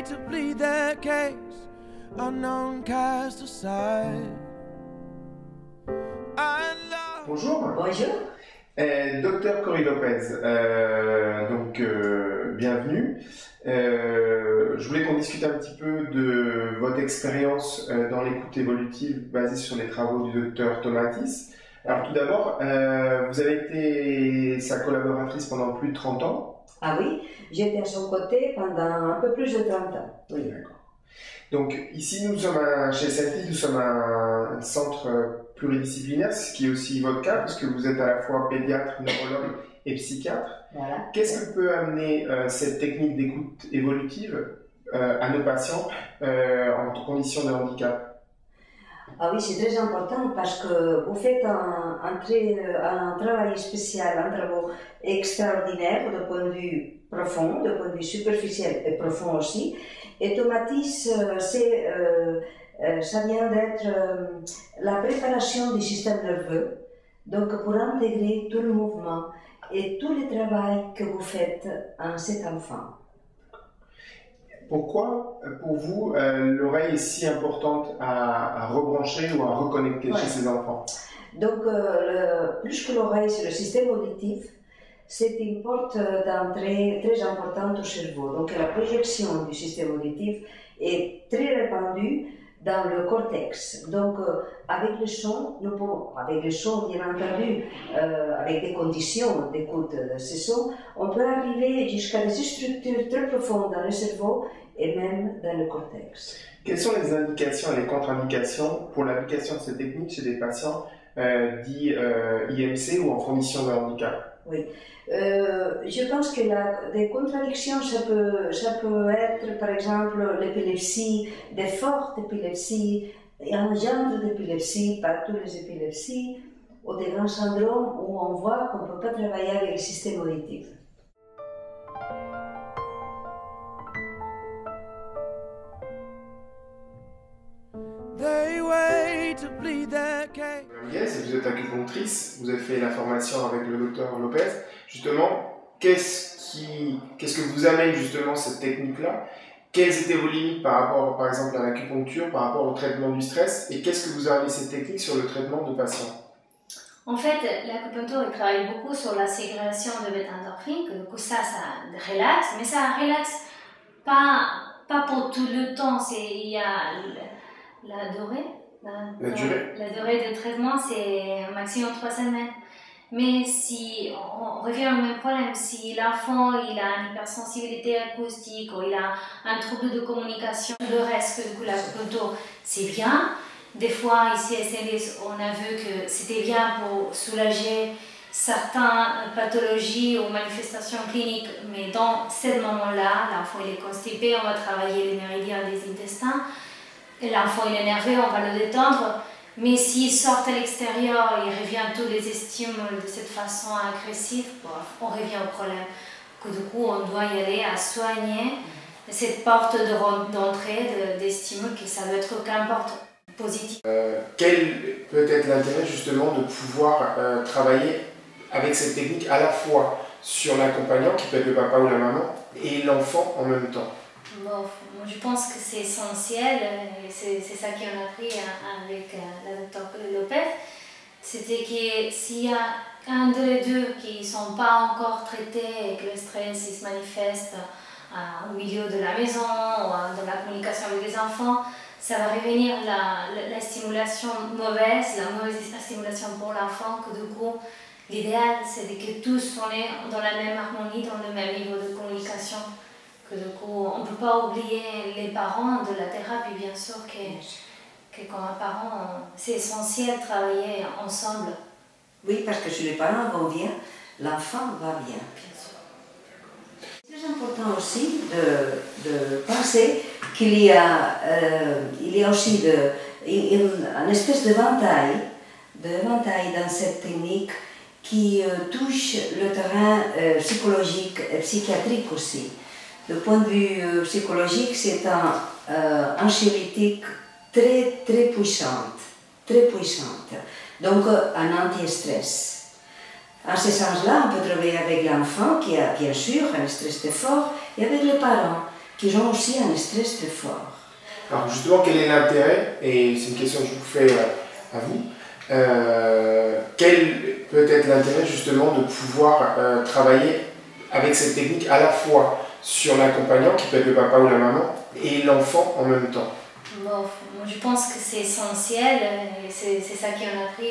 way to plead their case, unknown cast aside. Bonjour. Bonjour. Docteur Cory Lopez, bienvenue. Je voulais qu'on discute un petit peu de votre expérience dans l'écoute évolutive basée sur les travaux du docteur Tomatis. Alors tout d'abord, vous avez été sa collaboratrice pendant plus de 30 ans. Ah oui, j'étais à son côté pendant un peu plus de 30 ans. Oui, d'accord. Donc ici, nous sommes chez SNT, nous sommes un centre pluridisciplinaire, ce qui est aussi votre cas, puisque vous êtes à la fois pédiatre, neurologue et psychiatre. Voilà. Qu'est-ce que peut amener cette technique d'écoute évolutive à nos patients en condition de handicap? Ah oui, c'est très important parce que vous faites un travail spécial, un travail extraordinaire de point de vue profond, de point de vue superficiel et profond aussi. Et Tomatis, ça vient d'être la préparation du système nerveux, donc pour intégrer tout le mouvement et tout le travail que vous faites en cet enfant. Pourquoi, pour vous, l'oreille est si importante à rebrancher ou à reconnecter chez ces enfants? Donc, plus que l'oreille, c'est le système auditif. C'est une porte d'entrée très importante au cerveau. Donc, la projection du système auditif est très répandue dans le cortex. Donc, avec le son, bien entendu, avec des conditions d'écoute de ces sons, on peut arriver jusqu'à des structures très profondes dans le cerveau et même dans le cortex. Quelles sont les indications et les contre-indications pour l'application de cette technique chez des patients dits IMC ou en condition de handicap? Oui. Je pense que des contradictions, ça peut être par exemple l'épilepsie, des fortes épilepsies, un genre d'épilepsie, pas toutes les épilepsies, ou des grands syndromes où on voit qu'on ne peut pas travailler avec le système auditif. Yes, vous êtes acupunctrice, vous avez fait la formation avec le docteur Lopez. Justement, qu'est-ce que vous amène justement cette technique-là? Quelles étaient vos limites par rapport, par exemple, à l'acupuncture, par rapport au traitement du stress? Et qu'est-ce que vous avez cette technique sur le traitement de patients? En fait, l'acupuncture travaille beaucoup sur la ségrégation de bêta-endorphine, que du coup ça relaxe, mais ça relaxe pas pour tout le temps. Il y a la durée. La durée de traitement, c'est un maximum 3 semaines. Mais si on revient au même problème, si l'enfant il a une hypersensibilité acoustique ou il a un trouble de communication, le reste que du coup l'acupuncture c'est bien. Des fois ici à SNT, on a vu que c'était bien pour soulager certaines pathologies ou manifestations cliniques, mais dans ce moment-là, l'enfant il est constipé, on va travailler les méridiens des intestins. L'enfant il est énervé, on va le détendre, mais s'il sort à l'extérieur, il revient tous les stimuli de cette façon agressive, on revient au problème. Que du coup, on doit y aller à soigner cette porte d'entrée des stimuli, que ça doit être qu'une porte positive. Quel peut être l'intérêt justement de pouvoir travailler avec cette technique à la fois sur l'accompagnant, qui peut être le papa ou la maman, et l'enfant en même temps? Bon, je pense que c'est essentiel, c'est ça qu'on a appris avec la docteur Lopez, c'était que s'il y a un des deux qui ne sont pas encore traités et que le stress il se manifeste au milieu de la maison ou dans la communication avec les enfants, ça va revenir la stimulation mauvaise, la mauvaise stimulation pour l'enfant, que du coup l'idéal c'est que tous soient dans la même harmonie, dans le même niveau de communication. Que du coup, on ne peut pas oublier les parents de la thérapie, bien sûr, que comme parents, c'est essentiel de travailler ensemble. Oui, parce que si les parents vont bien, l'enfant va bien. C'est très important aussi de penser qu'il y a aussi une espèce de ventail dans cette technique qui touche le terrain psychologique et psychiatrique aussi. Du point de vue psychologique, c'est un anxiolytique très puissante, donc un anti-stress. En ce sens-là, on peut travailler avec l'enfant qui a bien sûr un stress très fort et avec les parents. qui ont aussi un stress très fort. Alors justement, quel est l'intérêt, et c'est une question que je vous fais à vous, quel peut être l'intérêt justement de pouvoir travailler avec cette technique à la fois sur l'accompagnant, qui peut être le papa ou la maman, et l'enfant en même temps? Bon, je pense que c'est essentiel, et c'est ça qu'on a appris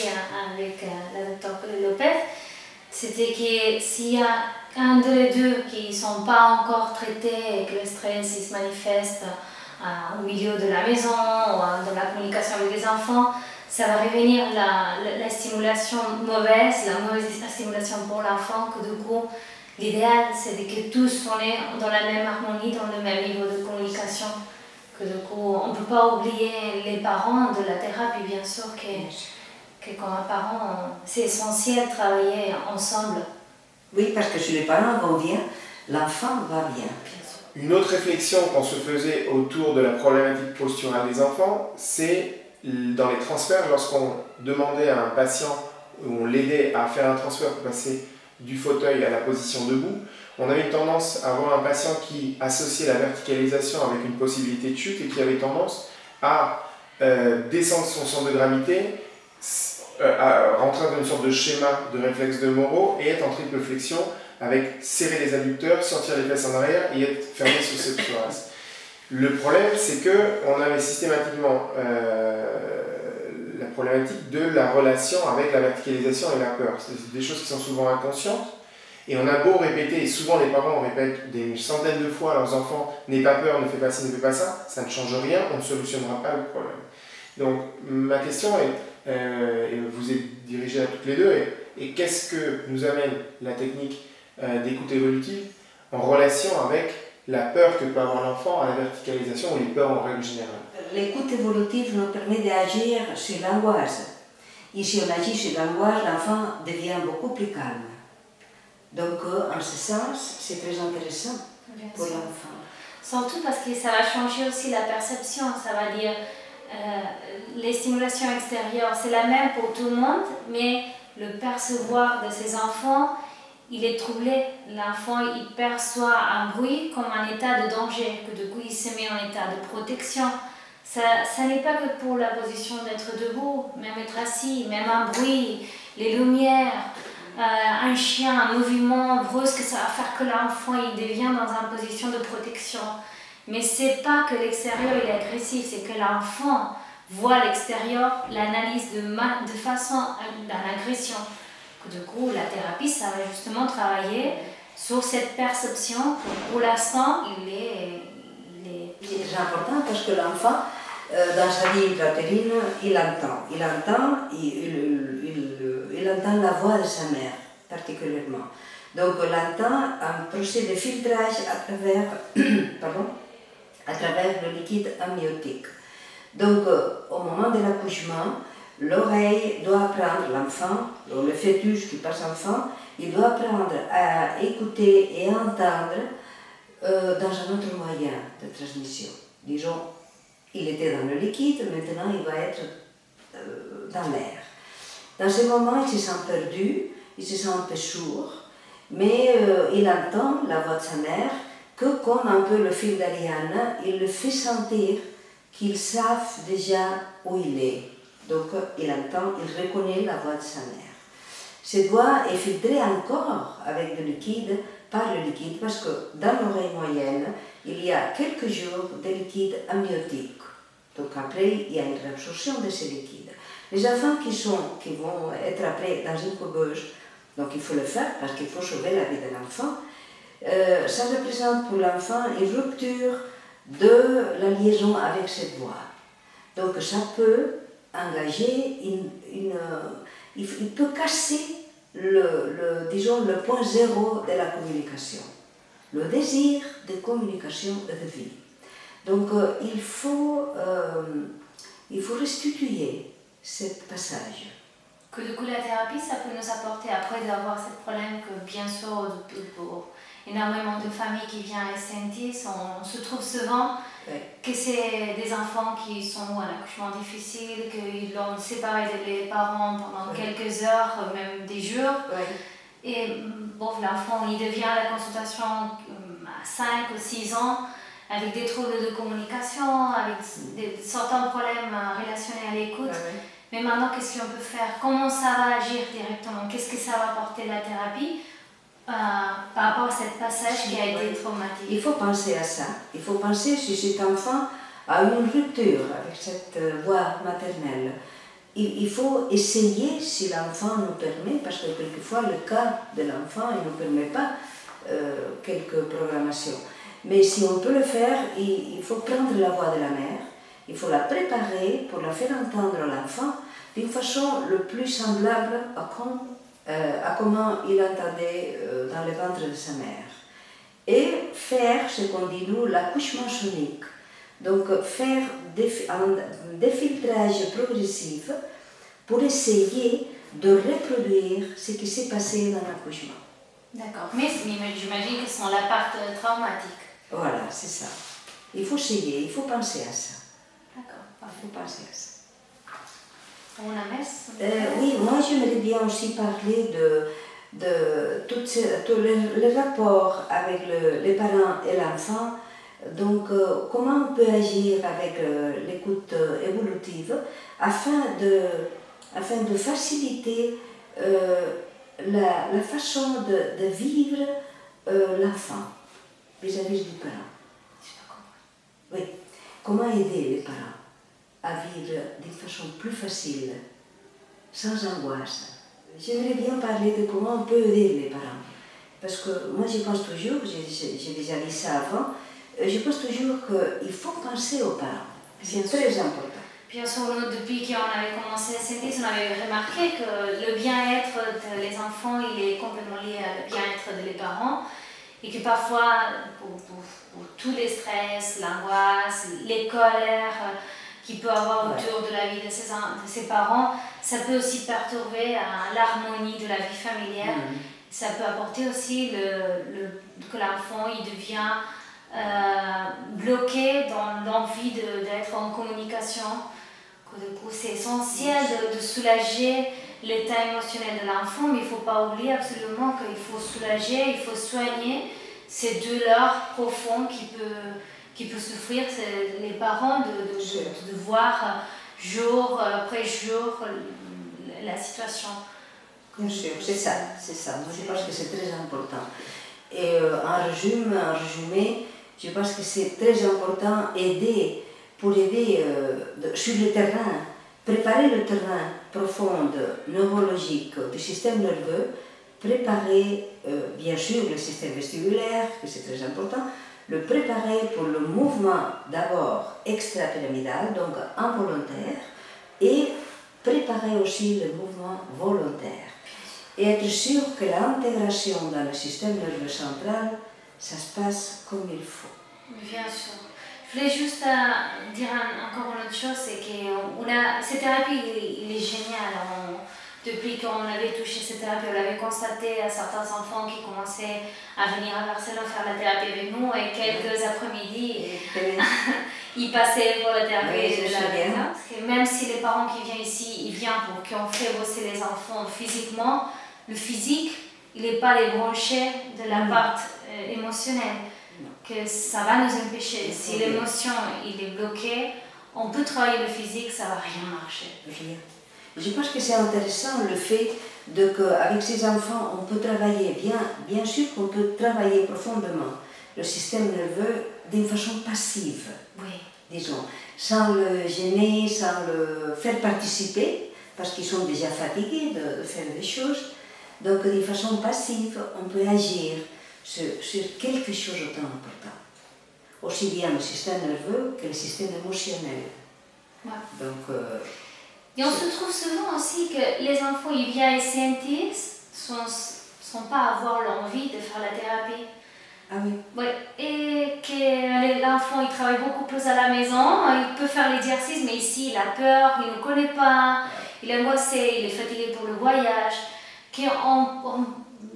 avec la docteur Lopez, c'était que s'il y a un des deux qui ne sont pas encore traités et que le stress il se manifeste au milieu de la maison ou dans la communication avec les enfants, ça va revenir la stimulation mauvaise, la mauvaise stimulation pour l'enfant, que du coup, l'idéal c'est que tous soient dans la même harmonie, dans le même niveau de communication. Que du coup, on ne peut pas oublier les parents de la thérapie, bien sûr, que comme parents, c'est essentiel de travailler ensemble. Oui, parce que si les parents vont bien, l'enfant va bien. Une autre réflexion qu'on se faisait autour de la problématique posturale des enfants, c'est dans les transferts, lorsqu'on demandait à un patient, ou on l'aidait à faire un transfert pour passer du fauteuil à la position debout, on avait une tendance à avoir un patient qui associait la verticalisation avec une possibilité de chute et qui avait tendance à descendre son centre de gravité, à rentrer dans une sorte de schéma de réflexe de Moro et être en triple flexion avec serrer les adducteurs, sortir les fesses en arrière et être fermé sur cette psoas. Le problème, c'est qu'on avait systématiquement la problématique de la relation avec la verticalisation et la peur. C'est des choses qui sont souvent inconscientes. Et on a beau répéter, et souvent les parents répètent des centaines de fois à leurs enfants « n'aie pas peur, ne fais pas ci, ne fais pas ça », ça ne change rien, on ne solutionnera pas le problème. Donc ma question est, et vous êtes dirigés à toutes les deux, et qu'est-ce que nous amène la technique d'écoute évolutive en relation avec la peur que peut avoir l'enfant à la verticalisation ou les peurs en règle générale? L'écoute évolutive nous permet d'agir sur l'angoisse. Et si on agit sur l'angoisse, l'enfant devient beaucoup plus calme. Donc, en ce sens, c'est très intéressant pour l'enfant. Surtout parce que ça va changer aussi la perception, ça va dire les stimulations extérieures, c'est la même pour tout le monde, mais le percevoir de ses enfants, il est troublé. L'enfant, il perçoit un bruit comme un état de danger, que du coup, il se met en état de protection. Ça n'est pas que pour la position d'être debout, même être assis, même un bruit, les lumières, un chien, un mouvement brusque, ça va faire que l'enfant il devient dans une position de protection. Mais c'est pas que l'extérieur il est agressif, c'est que l'enfant voit l'extérieur, l'analyse de façon d'une agression. Du coup, la thérapie, ça va justement travailler sur cette perception que pour l'instant, il est très important parce que l'enfant, dans sa vie intra-utérine, il entend la voix de sa mère, particulièrement. Donc, il entend un procès de filtrage à travers le liquide amniotique. Donc, au moment de l'accouchement, l'oreille doit apprendre, l'enfant, le fœtus qui passe enfant, il doit apprendre à écouter et à entendre dans un autre moyen de transmission. Disons, il était dans le liquide, maintenant il va être dans l'air. Dans ce moment, il se sent perdu, il se sent un peu sourd, mais il entend la voix de sa mère que, comme un peu le fil d'Ariane, il le fait sentir qu'ils savent déjà où il est. Donc il entend, il reconnaît la voix de sa mère. Cette voix est filtrée encore avec du liquide, par le liquide, parce que dans l'oreille moyenne, il y a quelques jours de liquide amniotique. Donc après, il y a une réabsorption de ces liquides. Les enfants qui vont être après dans une couveuse, donc il faut le faire parce qu'il faut sauver la vie de l'enfant, ça représente pour l'enfant une rupture de la liaison avec cette voix. Donc ça peut engager il peut casser disons, le point zéro de la communication, le désir de communication et de vie. Donc il faut restituer ce passage. Que du coup la thérapie, ça peut nous apporter, après d'avoir ce problème que bien sûr pour énormément de familles qui viennent à SNT, on se trouve souvent que c'est des enfants qui sont à l'accouchement difficile, qu'ils l'ont séparé des parents pendant quelques heures, même des jours. Et bon, l'enfant il devient à la consultation à 5 ou 6 ans, avec des troubles de communication, avec certains problèmes relationnels à l'écoute. Mais maintenant, qu'est-ce qu'on peut faire? Comment ça va agir directement? Qu'est-ce que ça va apporter la thérapie par rapport à ce passage qui a été traumatique? Il faut penser à ça. Il faut penser si cet enfant a une rupture avec cette voix maternelle. Il faut essayer, si l'enfant nous permet, parce que quelquefois le cas de l'enfant ne nous permet pas quelques programmations. Mais si on peut le faire, il faut prendre la voix de la mère, il faut la préparer pour la faire entendre à l'enfant d'une façon le plus semblable à comment il entendait dans le ventre de sa mère. Et faire ce qu'on dit nous, l'accouchement sonique. Donc faire un défiltrage progressif pour essayer de reproduire ce qui s'est passé dans l'accouchement. D'accord, mais j'imagine que c'est la partie traumatique. Voilà, c'est ça. Il faut essayer, il faut penser à ça. D'accord, il faut penser à ça. Una messe? Oui, moi j'aimerais bien aussi parler de tous les rapports avec les parents et l'enfant. Donc, comment on peut agir avec l'écoute évolutive afin de faciliter la façon de vivre l'enfant vis-à-vis du parent. Oui, comment aider les parents à vivre d'une façon plus facile, sans angoisse. J'aimerais bien parler de comment on peut aider les parents. Parce que moi je pense toujours, j'ai déjà dit ça avant, je pense toujours qu'il faut penser aux parents. C'est très important. Bien sûr, nous, depuis qu'on avait commencé la synthèse, on avait remarqué que le bien-être des enfants, il est complètement lié au bien-être des parents. Et que parfois, pour tous les stress, l'angoisse, les colères qu'il peut avoir autour de la vie de ses parents, ça peut aussi perturber l'harmonie de la vie familiale. Ça peut apporter aussi que l'enfant il devient bloqué dans l'envie d'être en communication. Du coup, c'est essentiel de soulager l'état émotionnel de l'enfant, mais il ne faut pas oublier absolument qu'il faut soulager, il faut soigner ces douleurs profondes qui peut souffrir les parents de voir jour après jour la situation. Bien sûr, c'est ça. Moi, je pense que c'est très important. Et en résumé, je pense que c'est très important pour aider sur le terrain, préparer le terrain profond, neurologique du système nerveux, préparer bien sûr le système vestibulaire, que c'est très important, le préparer pour le mouvement d'abord extra-pyramidal, donc involontaire, et préparer aussi le mouvement volontaire. Et être sûr que l'intégration dans le système nerveux central, ça se passe comme il faut. Bien sûr. Je voulais juste dire encore une autre chose, c'est que cette thérapie, il est génial. Depuis qu'on avait touché cette thérapie, on l'avait constaté à certains enfants qui commençaient à venir à Barcelone faire la thérapie avec nous et quelques après-midi, ils passaient pour la thérapie de la maison. Parce que même si les parents qui viennent ici, ils viennent pour qu'on fait bosser les enfants physiquement, le physique, il n'est pas débranché de la partie émotionnelle. Que ça va nous empêcher. Si l'émotion il est bloquée, on peut travailler le physique, ça ne va rien marcher. Rien. Je pense que c'est intéressant le fait qu'avec ces enfants, on peut travailler, bien sûr qu'on peut travailler profondément le système nerveux d'une façon passive, disons, sans le gêner, sans le faire participer, parce qu'ils sont déjà fatigués de faire des choses. Donc d'une façon passive, on peut agir sur quelque chose d'autant important. Aussi bien le système nerveux que le système émotionnel. Donc, et on se trouve souvent aussi que les enfants ils viennent sentir sans pas avoir l'envie de faire la thérapie. Ah oui. Ouais. Et que l'enfant il travaille beaucoup plus à la maison, il peut faire l'exercice, mais ici il a peur, il ne connaît pas, il est angoissé, il est fatigué pour le voyage.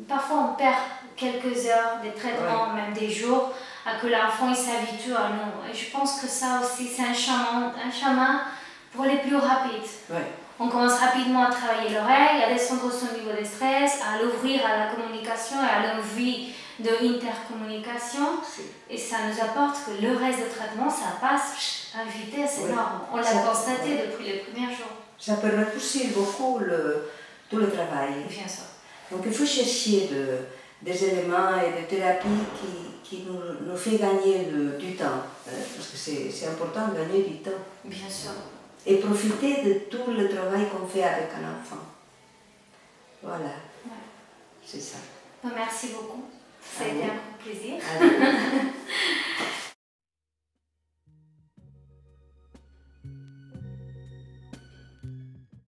Parfois on perd quelques heures de traitement, même des jours, à que l'enfant s'habitue à nous. Et je pense que ça aussi c'est un chemin pour les plus rapides. On commence rapidement à travailler l'oreille, à descendre son niveau de stress, à l'ouvrir à la communication et à l'envie d'intercommunication et ça nous apporte que le reste de traitement, ça passe à une vitesse énorme. On l'a constaté depuis les premiers jours. Ça peut raccourcir beaucoup tout le travail. Bien sûr. Donc il faut chercher des éléments et des thérapies qui nous fait gagner du temps. Parce que c'est important de gagner du temps. Bien sûr. Et profiter de tout le travail qu'on fait avec un enfant. Voilà. C'est ça. Merci beaucoup. Ça a été un grand plaisir.